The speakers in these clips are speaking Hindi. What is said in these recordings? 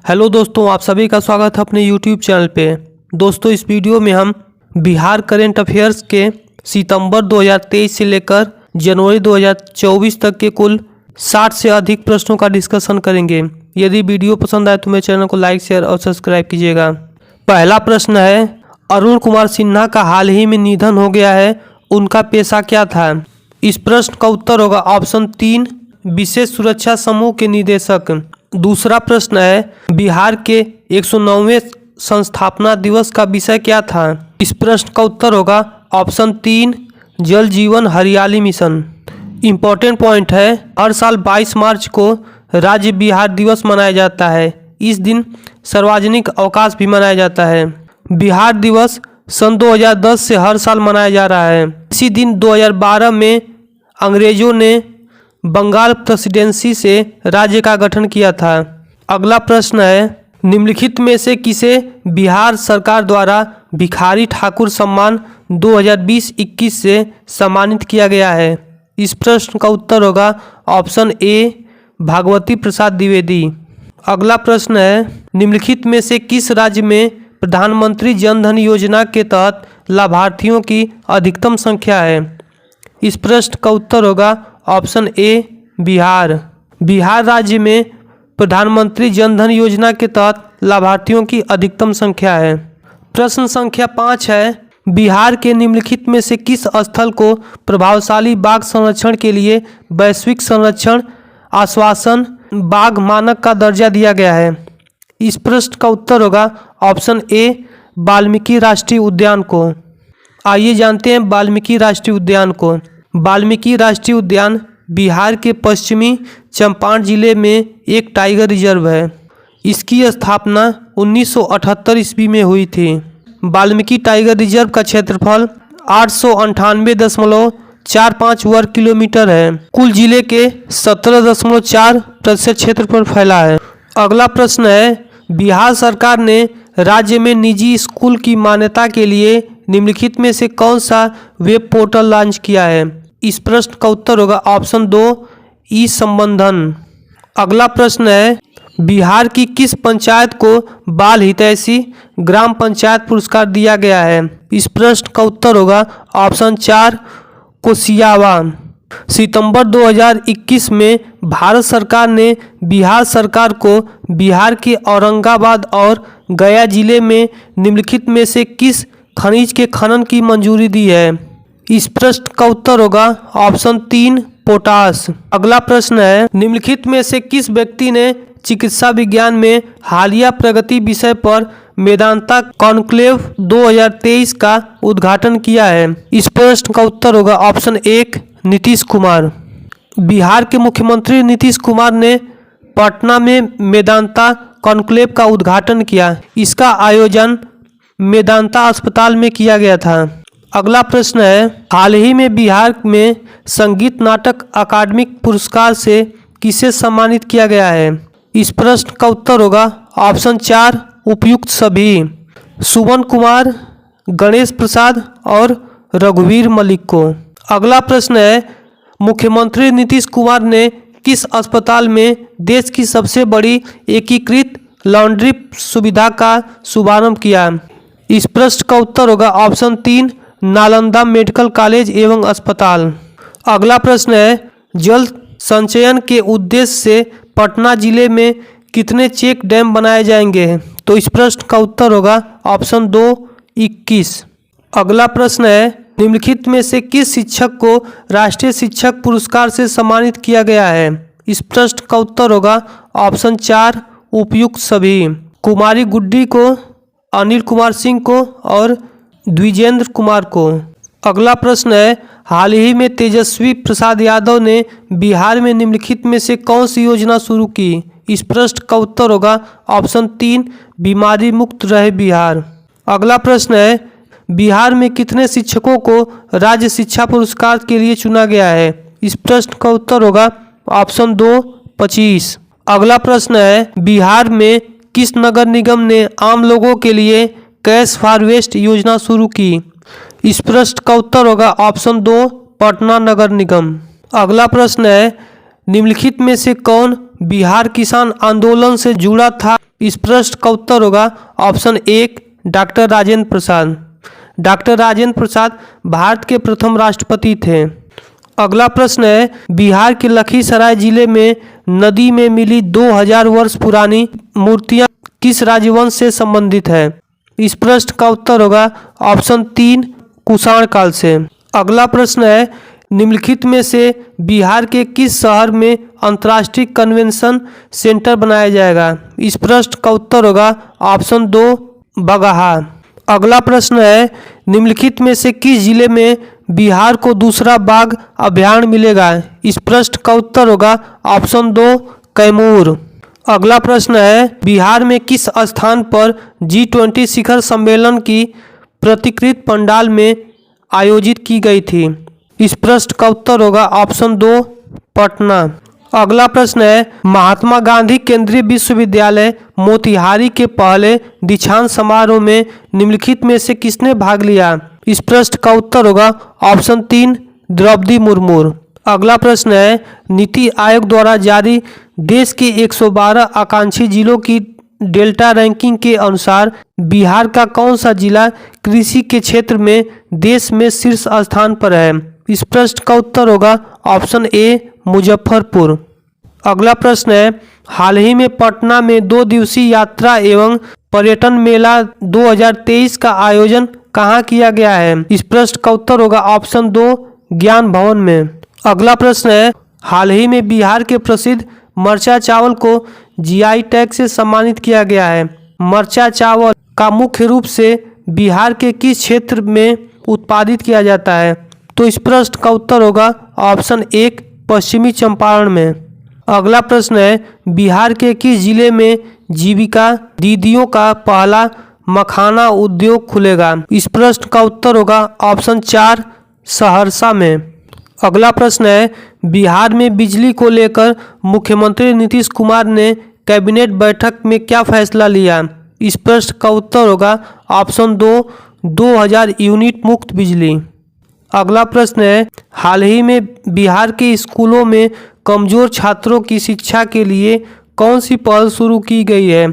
हेलो दोस्तों, आप सभी का स्वागत है अपने यूट्यूब चैनल पे। दोस्तों, इस वीडियो में हम बिहार करेंट अफेयर्स के सितंबर 2023 से लेकर जनवरी 2024 तक के कुल 60 से अधिक प्रश्नों का डिस्कशन करेंगे। यदि वीडियो पसंद आए तो मेरे चैनल को लाइक, शेयर और सब्सक्राइब कीजिएगा। पहला प्रश्न है, अरुण कुमार सिन्हा का हाल ही में निधन हो गया है, उनका पेशा क्या था? इस प्रश्न का उत्तर होगा ऑप्शन 3, विशेष सुरक्षा समूह के निदेशक। दूसरा प्रश्न है, बिहार के 109वें संस्थापना दिवस का विषय क्या था? इस प्रश्न का उत्तर होगा ऑप्शन 3, जल जीवन हरियाली मिशन। इम्पोर्टेंट पॉइंट है, हर साल 22 मार्च को राज्य बिहार दिवस मनाया जाता है। इस दिन सार्वजनिक अवकाश भी मनाया जाता है। बिहार दिवस सन 2010 से हर साल मनाया जा रहा है। इसी दिन 2012 में अंग्रेजों ने बंगाल प्रेसिडेंसी से राज्य का गठन किया था। अगला प्रश्न है, निम्नलिखित में से किसे बिहार सरकार द्वारा भिखारी ठाकुर सम्मान 2020-21 से सम्मानित किया गया है? इस प्रश्न का उत्तर होगा ऑप्शन ए, भागवती प्रसाद द्विवेदी। अगला प्रश्न है, निम्नलिखित में से किस राज्य में प्रधानमंत्री जन धन योजना के तहत लाभार्थियों की अधिकतम संख्या है? इस प्रश्न का उत्तर होगा ऑप्शन ए, बिहार। बिहार राज्य में प्रधानमंत्री जन धन योजना के तहत लाभार्थियों की अधिकतम संख्या है। प्रश्न संख्या 5 है, बिहार के निम्नलिखित में से किस स्थल को प्रभावशाली बाघ संरक्षण के लिए वैश्विक संरक्षण आश्वासन बाघ मानक का दर्जा दिया गया है? इस प्रश्न का उत्तर होगा ऑप्शन ए, वाल्मीकि राष्ट्रीय उद्यान को। आइए जानते हैं वाल्मीकि राष्ट्रीय उद्यान को। वाल्मीकि राष्ट्रीय उद्यान बिहार के पश्चिमी चंपारण जिले में एक टाइगर रिजर्व है। इसकी स्थापना 1978 ईस्वी में हुई थी। वाल्मीकि टाइगर रिजर्व का क्षेत्रफल 898.45 वर्ग किलोमीटर है। कुल जिले के 17.4% क्षेत्र पर फैला है। अगला प्रश्न है, बिहार सरकार ने राज्य में निजी स्कूल की मान्यता के लिए निम्नलिखित में से कौन सा वेब पोर्टल लॉन्च किया है? इस प्रश्न का उत्तर होगा ऑप्शन 2, ई संबंधन। अगला प्रश्न है, बिहार की किस पंचायत को बाल हितैषी ग्राम पंचायत पुरस्कार दिया गया है? इस प्रश्न का उत्तर होगा ऑप्शन 4, कोसियावा। सितंबर 2021 में भारत सरकार ने बिहार सरकार को बिहार के औरंगाबाद और गया जिले में निम्नलिखित में से किस खनिज के खनन की मंजूरी दी है? इस प्रश्न का उत्तर होगा ऑप्शन 3, पोटास। अगला प्रश्न है, निम्नलिखित में से किस व्यक्ति ने चिकित्सा विज्ञान में हालिया प्रगति विषय पर मेदांता कॉन्क्लेव 2023 का उद्घाटन किया है? इस प्रश्न का उत्तर होगा ऑप्शन 1, नीतीश कुमार। बिहार के मुख्यमंत्री नीतीश कुमार ने पटना में मेदांता कॉन्क्लेव का उद्घाटन किया। इसका आयोजन मेदांता अस्पताल में किया गया था। अगला प्रश्न है, हाल ही में बिहार में संगीत नाटक अकादमिक पुरस्कार से किसे सम्मानित किया गया है? इस प्रश्न का उत्तर होगा ऑप्शन 4, उपयुक्त सभी। सुमन कुमार, गणेश प्रसाद और रघुवीर मलिक को। अगला प्रश्न है, मुख्यमंत्री नीतीश कुमार ने किस अस्पताल में देश की सबसे बड़ी एकीकृत लॉन्ड्री सुविधा का शुभारंभ किया? इस प्रश्न का उत्तर होगा ऑप्शन 3, नालंदा मेडिकल कॉलेज एवं अस्पताल। अगला प्रश्न है, जल संचयन के उद्देश्य से पटना जिले में कितने चेक डैम बनाए जाएंगे? तो इस प्रश्न का उत्तर होगा ऑप्शन 2, 21। अगला प्रश्न है, निम्नलिखित में से किस शिक्षक को राष्ट्रीय शिक्षक पुरस्कार से सम्मानित किया गया है? इस प्रश्न का उत्तर होगा ऑप्शन 4, उपयुक्त सभी। कुमारी गुड्डी को, अनिल कुमार सिंह को और द्विजेंद्र कुमार को। अगला प्रश्न है, हाल ही में तेजस्वी प्रसाद यादव ने बिहार में निम्नलिखित में से कौन सी योजना शुरू की? इस प्रश्न का उत्तर होगा ऑप्शन 3, बीमारी मुक्त रहे बिहार। अगला प्रश्न है, बिहार में कितने शिक्षकों को राज्य शिक्षा पुरस्कार के लिए चुना गया है? इस प्रश्न का उत्तर होगा ऑप्शन 2, 25। अगला प्रश्न है, बिहार में किस नगर निगम ने आम लोगों के लिए कैश फॉर वेस्ट योजना शुरू की? इस प्रश्न का उत्तर होगा ऑप्शन 2, पटना नगर निगम। अगला प्रश्न है, निम्नलिखित में से कौन बिहार किसान आंदोलन से जुड़ा था? इस प्रश्न का उत्तर होगा option 1 doctor Rajendra Prasad. Doctor Rajendra Prasad Bharat के प्रथम राष्ट्रपति थे। अगला प्रश्न है, बिहार के लखीसराय जिले में नदी में मिली 2000 वर्ष पुरानी मूर्तियां किस राजवंश से संबंधित है? इस प्रश्न का उत्तर होगा ऑप्शन 3 कुषाण काल से। अगला प्रश्न है, निम्नलिखित में से बिहार के किस शहर में अंतर्राष्ट्रीय कन्वेंशन सेंटर बनाया जाएगा? इस प्रश्न का उत्तर होगा ऑप्शन 2 बगहा। अगला प्रश्न है, निम्नलिखित में से किस जिले में बिहार को दूसरा बाघ अभयारण्य मिलेगा? इस प्रश्न का उत्तर होगा ऑप्शन 2 कैमूर। अगला प्रश्न है, बिहार में किस स्थान पर G20 शिखर सम्मेलन की प्रतिकृति पंडाल में आयोजित की गई थी? इस प्रश्न का उत्तर होगा ऑप्शन 2 पटना। अगला प्रश्न है, महात्मा गांधी केंद्रीय विश्वविद्यालय मोतिहारी के पहले दीक्षांत समारोह में निम्नलिखित में से किसने भाग लिया? इस प्रश्न का उत्तर होगा ऑप्शन 3 द्रौपदी मुर्मू। अगला प्रश्न है, नीति आयोग द्वारा जारी देश के 112 आकांक्षी जिलों की डेल्टा रैंकिंग के अनुसार बिहार का कौन सा जिला कृषि के क्षेत्र में देश में शीर्ष स्थान पर है? इस प्रश्न का उत्तर होगा ऑप्शन ए मुजफ्फरपुर। अगला प्रश्न है, हाल ही में पटना में 2 दिवसीय यात्रा एवं पर्यटन मेला 2023 का आयोजन कहाँ किया गया है? इस प्रश्न का उत्तर होगा ऑप्शन 2 ज्ञान भवन में। अगला प्रश्न है, हाल ही में बिहार के प्रसिद्ध मरचा चावल को जीआई टैग से सम्मानित किया गया है। मरचा चावल का मुख्य रूप से बिहार के किस क्षेत्र में उत्पादित किया जाता है? तो इस प्रश्न का उत्तर होगा ऑप्शन 1 पश्चिमी चंपारण में। अगला प्रश्न है, बिहार के किस जिले में जीविका दीदियों का पहला मखाना उद्योग खुलेगा? इस प्रश्न का उत्तर होगा ऑप्शन 4 सहरसा में। अगला प्रश्न है, बिहार में बिजली को लेकर मुख्यमंत्री नीतीश कुमार ने कैबिनेट बैठक में क्या फैसला लिया? इस प्रश्न का उत्तर होगा ऑप्शन 2 2000 यूनिट मुफ्त बिजली। अगला प्रश्न है, हाल ही में बिहार के स्कूलों में कमजोर छात्रों की शिक्षा के लिए कौन सी पहल शुरू की गई है?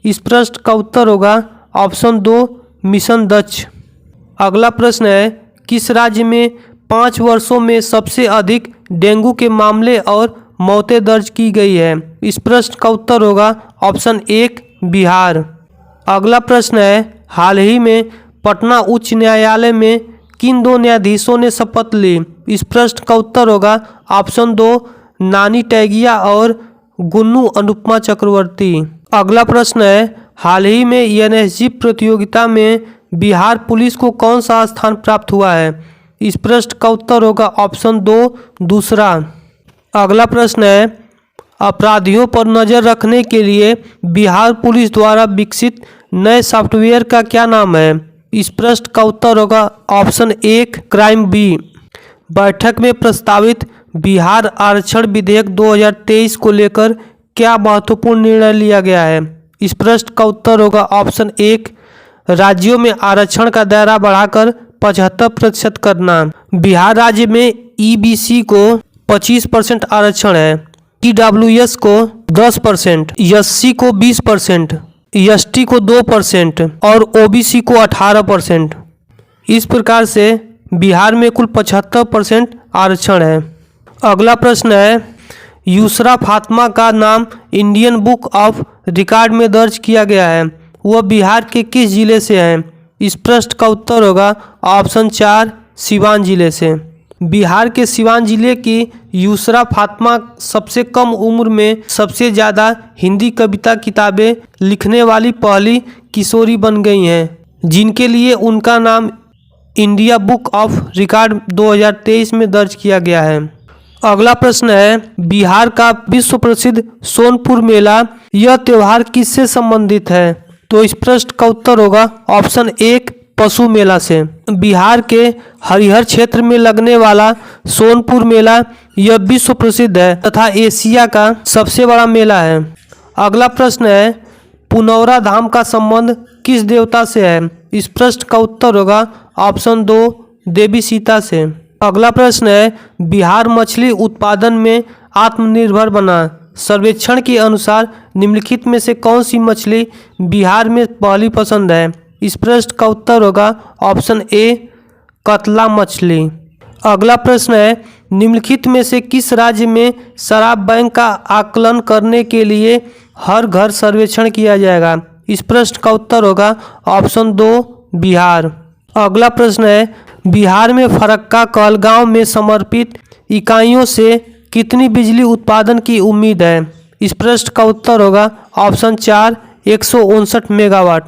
इस प्रश्न का उत्तर होगा ऑप्शन 2 मिशन दक्ष। अगला प्रश्न है, किस राज्य में 5 वर्षों में सबसे अधिक डेंगू के मामले और मौतें दर्ज की गई है? इस प्रश्न का उत्तर होगा ऑप्शन 1 बिहार। अगला प्रश्न है, हाल ही में पटना उच्च न्यायालय में किन 2 न्यायाधीशों ने शपथ ली? इस प्रश्न का उत्तर होगा ऑप्शन 2 नानी टैगिया और गुन्नू अनुपमा चक्रवर्ती। अगला प्रश्न है, हाल ही में एनएसजी प्रतियोगिता में बिहार पुलिस को कौन सा स्थान प्राप्त हुआ है? इस प्रश्न का उत्तर होगा ऑप्शन 2 दूसरा। अगला प्रश्न है, अपराधियों पर नज़र रखने के लिए बिहार पुलिस द्वारा विकसित नए सॉफ्टवेयर का क्या नाम है? इस प्रश्न का उत्तर होगा ऑप्शन 1 क्राइम बी। बैठक में प्रस्तावित बिहार आरक्षण विधेयक 2023 को लेकर क्या महत्वपूर्ण निर्णय लिया गया है? इस प्रश्न का उत्तर होगा ऑप्शन 1 राज्यों में आरक्षण का दायरा बढ़ाकर 75% करना। बिहार राज्य में ईबीसी को 25% आरक्षण है, ईडब्ल्यूएस को 10%, एससी को 20%, एसटी को 2% और ओबीसी को 18%। इस प्रकार से बिहार में कुल 75% आरक्षण है। अगला प्रश्न है, यूसरा फातिमा का नाम इंडियन बुक ऑफ रिकॉर्ड में दर्ज किया गया है, वह बिहार के किस जिले से है? इस प्रश्न का उत्तर होगा ऑप्शन 4 सिवान जिले से। बिहार के सिवान जिले की यूसरा फातिमा सबसे कम उम्र में सबसे ज़्यादा हिंदी कविता किताबें लिखने वाली पहली किशोरी बन गई हैं, जिनके लिए उनका नाम इंडिया बुक ऑफ रिकॉर्ड 2023 में दर्ज किया गया है। अगला प्रश्न है, बिहार का विश्व प्रसिद्ध सोनपुर मेला, यह त्यौहार किससे संबंधित है? तो इस प्रश्न का उत्तर होगा ऑप्शन 1 पशु मेला से। बिहार के हरिहर क्षेत्र में लगने वाला सोनपुर मेला यह विश्व प्रसिद्ध है तथा एशिया का सबसे बड़ा मेला है। अगला प्रश्न है, पुनौरा धाम का संबंध किस देवता से है? इस प्रश्न का उत्तर होगा ऑप्शन 2 देवी सीता से। अगला प्रश्न है, बिहार मछली उत्पादन में आत्मनिर्भर बना, सर्वेक्षण के अनुसार निम्नलिखित में से कौन सी मछली बिहार में पहली पसंद है? इस प्रश्न का उत्तर होगा ऑप्शन ए कतला मछली। अगला प्रश्न है, निम्नलिखित में से किस राज्य में शराब बैंक का आकलन करने के लिए हर घर सर्वेक्षण किया जाएगा? इस प्रश्न का उत्तर होगा ऑप्शन 2 बिहार। अगला प्रश्न है, बिहार में फरक्का कहलगांव में समर्पित इकाइयों से कितनी बिजली उत्पादन की उम्मीद है? इस प्रश्न का उत्तर होगा ऑप्शन 4 159 मेगावाट।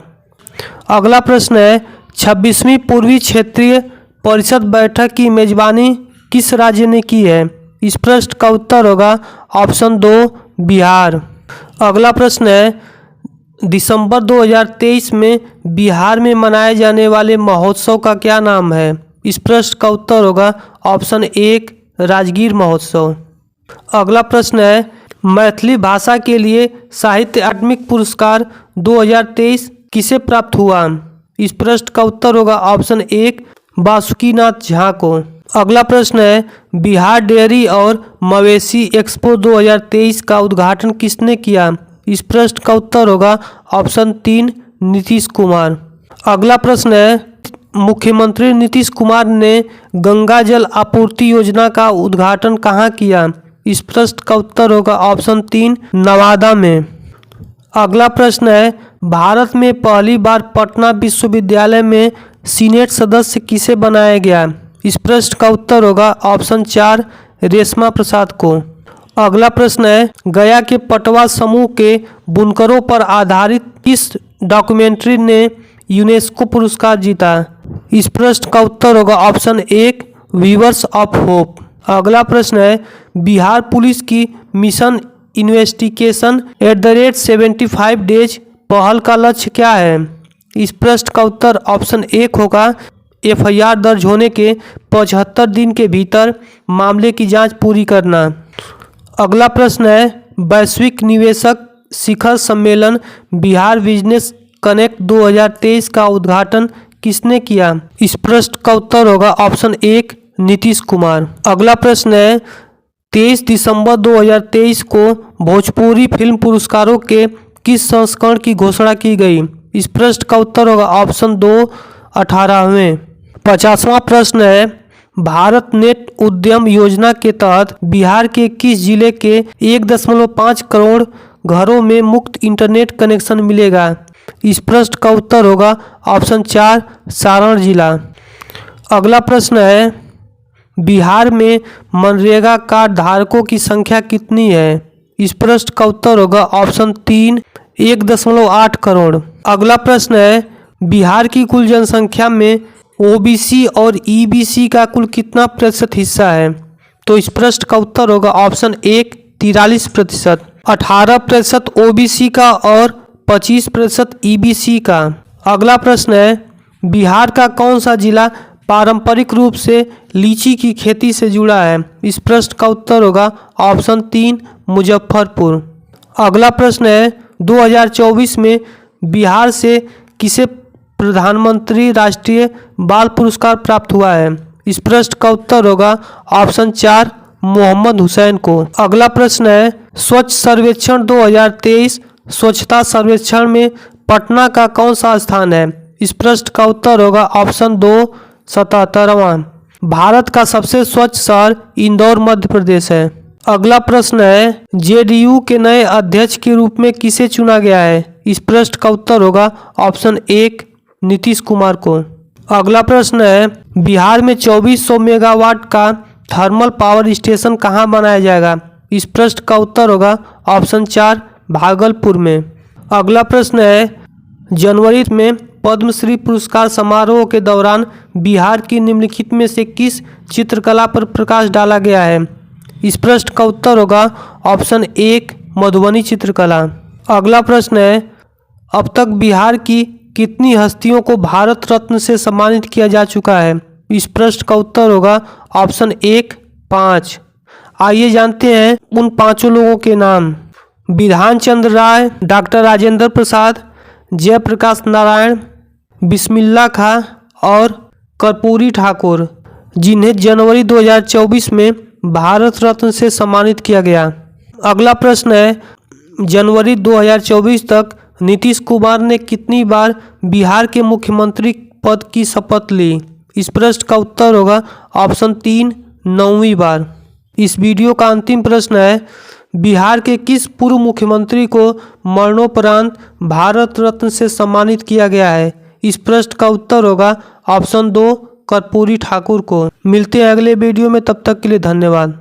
अगला प्रश्न है, 26वीं पूर्वी क्षेत्रीय परिषद बैठक की मेजबानी किस राज्य ने की है? इस प्रश्न का उत्तर होगा ऑप्शन 2 बिहार। अगला प्रश्न है, दिसंबर 2023 में बिहार में मनाए जाने वाले महोत्सव का क्या नाम है? इस प्रश्न का उत्तर होगा ऑप्शन 1 राजगीर महोत्सव। अगला प्रश्न है, मैथिली भाषा के लिए साहित्य अकादमिक पुरस्कार 2023 किसे प्राप्त हुआ? इस प्रश्न का उत्तर होगा ऑप्शन 1 बासुकीनाथ झा को। अगला प्रश्न है, बिहार डेयरी और मवेशी एक्सपो 2023 का उद्घाटन किसने किया? इस प्रश्न का उत्तर होगा ऑप्शन 3 नीतीश कुमार। अगला प्रश्न है, मुख्यमंत्री नीतीश कुमार ने गंगा जल आपूर्ति योजना का उद्घाटन कहाँ किया? इस प्रश्न का उत्तर होगा ऑप्शन 3 नवादा में। अगला प्रश्न है, भारत में पहली बार पटना विश्वविद्यालय में सीनेट सदस्य किसे बनाया गया? इस प्रश्न का उत्तर होगा ऑप्शन 4 रेशमा प्रसाद को। अगला प्रश्न है, गया के पटवा समूह के बुनकरों पर आधारित किस डॉक्यूमेंट्री ने यूनेस्को पुरस्कार जीता? इस प्रश्न का उत्तर होगा ऑप्शन 1 वीवर्स ऑफ होप। अगला प्रश्न है, बिहार पुलिस की मिशन इन्वेस्टिगेशन @75 डेज पहल का लक्ष्य क्या है? इस प्रश्न का उत्तर ऑप्शन 1 होगा FIR दर्ज होने के 75 दिन के भीतर मामले की जांच पूरी करना। अगला प्रश्न है, वैश्विक निवेशक शिखर सम्मेलन बिहार बिजनेस कनेक्ट 2023 का उद्घाटन किसने किया? इस प्रश्न का उत्तर होगा ऑप्शन 1 नीतीश कुमार। अगला प्रश्न है, 23 दिसंबर 2023 को भोजपुरी फिल्म पुरस्कारों के किस संस्करण की घोषणा की गई? इस प्रश्न का उत्तर होगा ऑप्शन 2 18वें। 50वां प्रश्न है, भारत नेट उद्यम योजना के तहत बिहार के किस जिले के 1.5 करोड़ घरों में मुफ्त इंटरनेट कनेक्शन मिलेगा? इस प्रश्न का उत्तर होगा ऑप्शन 4 सारण जिला। अगला प्रश्न है, बिहार में मनरेगा कार्ड धारकों की संख्या कितनी है? इस प्रश्न का उत्तर होगा ऑप्शन 3 1.8 करोड़। अगला प्रश्न है, बिहार की कुल जनसंख्या में OBC और EBC का कुल कितना प्रतिशत हिस्सा है? तो इस प्रश्न का उत्तर होगा ऑप्शन 1 43%, 18% OBC का और 25% EBC का। अगला प्रश्न है, बिहार का कौन सा जिला पारंपरिक रूप से लीची की खेती से जुड़ा है? इस प्रश्न का उत्तर होगा ऑप्शन 3 मुजफ्फरपुर। अगला प्रश्न है, 2024 में बिहार से किसे प्रधानमंत्री राष्ट्रीय बाल पुरस्कार प्राप्त हुआ है? इस प्रश्न का उत्तर होगा ऑप्शन 4 मोहम्मद हुसैन को। अगला प्रश्न है, स्वच्छ सर्वेक्षण 2023 स्वच्छता सर्वेक्षण में पटना का कौन सा स्थान है? इस प्रश्न का उत्तर होगा ऑप्शन 2 77वां। भारत का सबसे स्वच्छ शहर इंदौर मध्य प्रदेश है। अगला प्रश्न है, JDU के नए अध्यक्ष के रूप में किसे चुना गया है? इस प्रश्न का उत्तर होगा ऑप्शन 1 नीतीश कुमार को। अगला प्रश्न है, बिहार में 2400 मेगावाट का थर्मल पावर स्टेशन कहाँ बनाया जाएगा? इस प्रश्न का उत्तर होगा ऑप्शन 4 भागलपुर में। अगला प्रश्न है, जनवरी में पद्मश्री पुरस्कार समारोह के दौरान बिहार की निम्नलिखित में से किस चित्रकला पर प्रकाश डाला गया है? इस प्रश्न का उत्तर होगा ऑप्शन 1 मधुबनी चित्रकला। अगला प्रश्न है, अब तक बिहार की कितनी हस्तियों को भारत रत्न से सम्मानित किया जा चुका है? इस प्रश्न का उत्तर होगा ऑप्शन 1 5। आइए जानते हैं उन पांचों लोगों के नाम। विधान चंद्र राय, डॉक्टर राजेंद्र प्रसाद, जयप्रकाश नारायण, बिस्मिल्ला खां और कर्पूरी ठाकुर, जिन्हें जनवरी 2024 में भारत रत्न से सम्मानित किया गया। अगला प्रश्न है, जनवरी 2024 तक नीतीश कुमार ने कितनी बार बिहार के मुख्यमंत्री पद की शपथ ली? इस प्रश्न का उत्तर होगा ऑप्शन 3, 9वीं बार। इस वीडियो का अंतिम प्रश्न है, बिहार के किस पूर्व मुख्यमंत्री को मरणोपरांत भारत रत्न से सम्मानित किया गया है? इस प्रश्न का उत्तर होगा ऑप्शन 2, कर्पूरी ठाकुर को। मिलते हैं अगले वीडियो में, तब तक के लिए धन्यवाद।